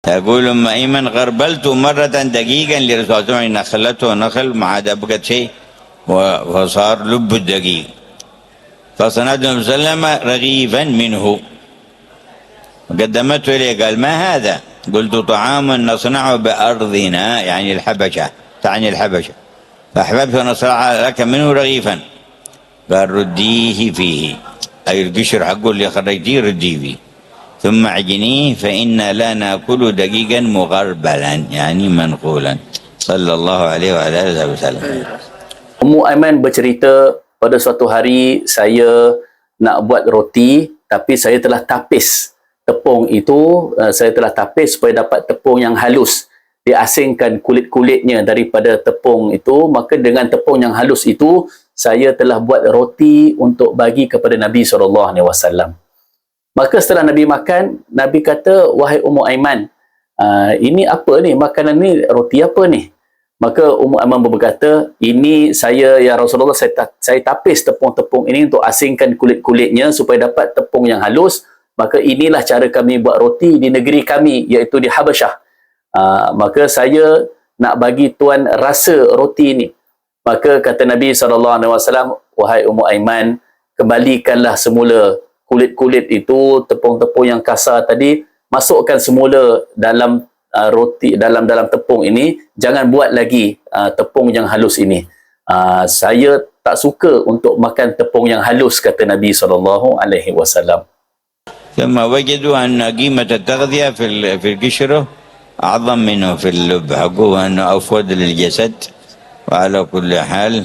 تقول أم أيمن غربلت مرة دقيقا لرسول الله نخلته نخل ما عاد أبقى شيء وصار لب الدقيق، فصنعت النبي صلى الله عليه وسلم رغيفا منه قدمته إليه قال ما هذا؟ قلت طعام نصنعه بأرضنا يعني الحبشة، تعني الحبشة، فأحببت أن أصنع لك منه رغيفا. قال رديه فيه، أي القشر حقه اللي خرجتيه رديه فيه، ثم عجنيه فإنا لا نأكل دقيقا مغربلا يعني منقولا. صلى الله عليه وعلى آله وسلم. Ummu Aiman bercerita, pada suatu hari saya nak buat roti, tapi saya telah tapis tepung itu, saya telah tapis supaya dapat tepung yang halus. Diasingkan kulit-kulitnya daripada tepung itu, maka dengan tepung yang halus itu, saya telah buat roti untuk bagi kepada Nabi SAW. Maka setelah Nabi makan, Nabi kata, wahai Ummu Aiman, ini apa ni? Makanan ni, roti apa ni? Maka Ummu Aiman berkata, ini saya, ya Rasulullah, saya tapis tepung-tepung ini untuk asingkan kulit-kulitnya supaya dapat tepung yang halus. Maka inilah cara kami buat roti di negeri kami, iaitu di Habasyah. Maka saya nak bagi tuan rasa roti ini. Maka kata Nabi SAW, wahai Ummu Aiman, kembalikanlah semula kulit-kulit itu, tepung-tepung yang kasar tadi, masukkan semula dalam roti, dalam tepung ini, jangan buat lagi tepung yang halus ini. Saya tak suka untuk makan tepung yang halus, kata Nabi SAW. ثم وجدوا أن قيمة التغذية في القشرة أعظم منه في اللب حقه، وأنه أفود للجسد. وعلى كل حال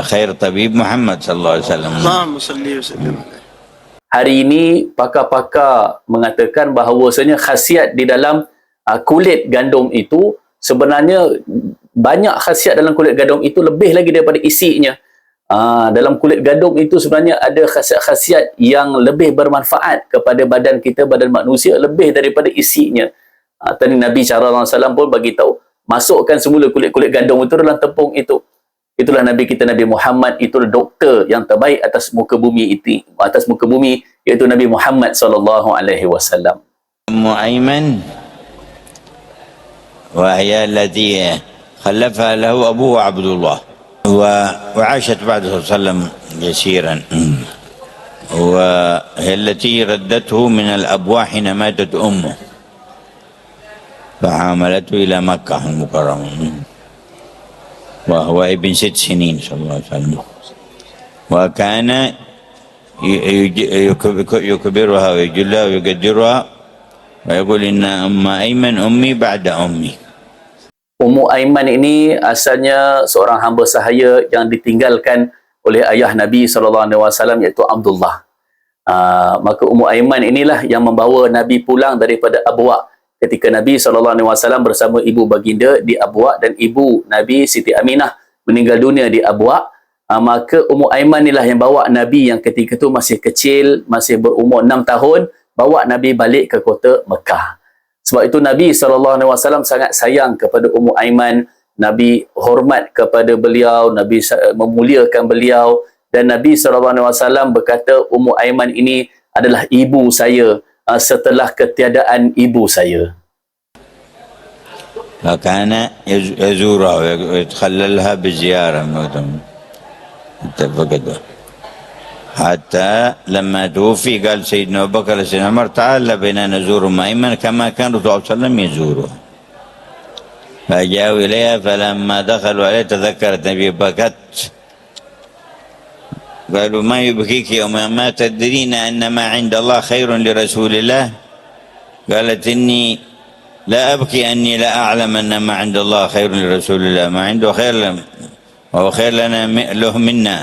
خير طبيب محمد صلى الله عليه وسلم. اللهم صل وسلم. Hari ini pakar-pakar mengatakan bahawasanya khasiat di dalam kulit gandum itu, sebenarnya banyak khasiat dalam kulit gandum itu lebih lagi daripada isinya. Dalam kulit gandum itu sebenarnya ada khasiat-khasiat yang lebih bermanfaat kepada badan kita, badan manusia, lebih daripada isinya. Tadi Nabi SAW pun bagi tahu, masukkan semula kulit-kulit gandum itu dalam tepung itu. Itulah Nabi kita, Nabi Muhammad, itulah doktor yang terbaik atas muka bumi itu, iaitu Nabi Muhammad SAW. أم أيمن وهي التي خلفها له أبوه عبد الله، وعاشت بعد صلى الله عليه وسلم يسيرا، وهي التي ردته من الأبواح حين ماتت أمه فحملته إلى مكة المكرمة وهو ابن 6 سنين صلى الله عليه وسلم. وكان يكبرها ويجلها ويقدرها ويقول إن أم أيمن أمي بعد أمي. Ummu Aiman ini asalnya seorang hamba sahaya yang ditinggalkan oleh ayah Nabi SAW, iaitu Abdullah. Maka Ummu Aiman inilah yang membawa Nabi pulang daripada Abwa' ketika Nabi SAW bersama ibu baginda di Abwa' dan ibu Nabi Siti Aminah meninggal dunia di Abwa'. Maka Ummu Aiman inilah yang bawa Nabi yang ketika itu masih kecil, masih berumur 6 tahun, bawa Nabi balik ke kota Mekah. Sebab itu Nabi SAW sangat sayang kepada Ummu Aiman. Nabi hormat kepada beliau, Nabi memuliakan beliau, dan Nabi SAW berkata, Ummu Aiman ini adalah ibu saya setelah ketiadaan ibu saya. فكان يزورها ويتخللها بزيارة حتى لما توفي قال سيدنا أبو بكر لسيدنا عمر تعال بنا نزور أم أيمن كما كان الرسول صلى الله عليه وسلم يزورها. فجاءوا إليها فلما دخلوا عليها تذكرت النبي بكت. قالوا ما يبكيك يا أم؟ ما تدرين أن ما عند الله خير لرسول الله؟ قالت إني لا أبكي أني لا أعلم أن ما عند الله خير لرسول الله، ما عنده خير وهو خير لنا له منا،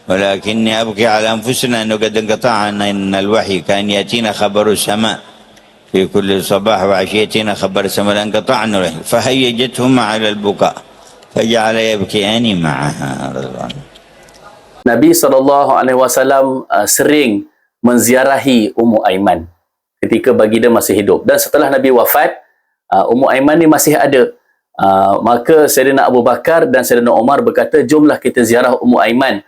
ولكني أبكي على أنفسنا أنه قد انقطع عنا أن الوحي كان يأتينا خبر السماء في كل صباح وعشيتنا خبر السماء لانقطع عنه الوحي، فهيجتهما على البكاء فجعل يبكيان معها رضي الله عنه. Nabi SAW sering menziarahi Ummu Aiman ketika baginda masih hidup, dan setelah Nabi wafat, Ummu Aiman ni masih ada. Maka Sayyidina Abu Bakar dan Sayyidina Umar berkata, jomlah kita ziarah Ummu Aiman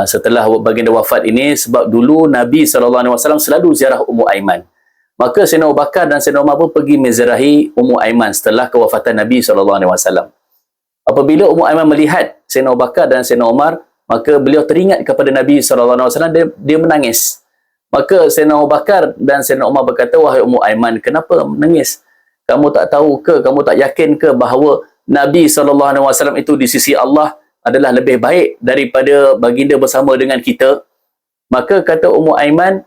setelah baginda wafat ini, sebab dulu Nabi SAW selalu ziarah Ummu Aiman. Maka Sayyidina Abu Bakar dan Sayyidina Umar pun pergi menzirahi Ummu Aiman setelah kewafatan Nabi SAW. Apabila Ummu Aiman melihat Sayyidina Abu Bakar dan Sayyidina Umar, maka beliau teringat kepada Nabi SAW, dia menangis. Maka Sayyidina Abu Bakar dan Sayyidina Umar berkata, wahai Ummu Aiman, kenapa menangis? Kamu tak tahu ke, kamu tak yakin ke bahawa Nabi SAW itu di sisi Allah adalah lebih baik daripada baginda bersama dengan kita? Maka kata Ummu Aiman,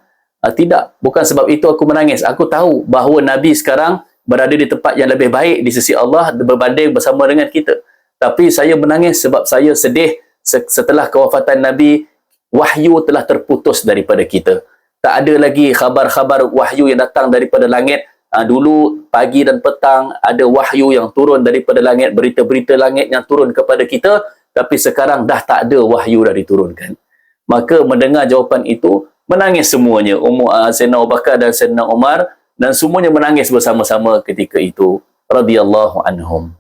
tidak, bukan sebab itu aku menangis. Aku tahu bahawa Nabi sekarang berada di tempat yang lebih baik di sisi Allah berbanding bersama dengan kita. Tapi saya menangis sebab saya sedih setelah kewafatan Nabi, wahyu telah terputus daripada kita. Tak ada lagi khabar-khabar wahyu yang datang daripada langit. Dulu pagi dan petang ada wahyu yang turun daripada langit, berita-berita langit yang turun kepada kita, tapi sekarang dah tak ada wahyu dah diturunkan. Maka mendengar jawapan itu, menangis semuanya, Sayyidina Abu Bakar dan Sayyidina Umar, dan semuanya menangis bersama-sama ketika itu radhiyallahu anhum.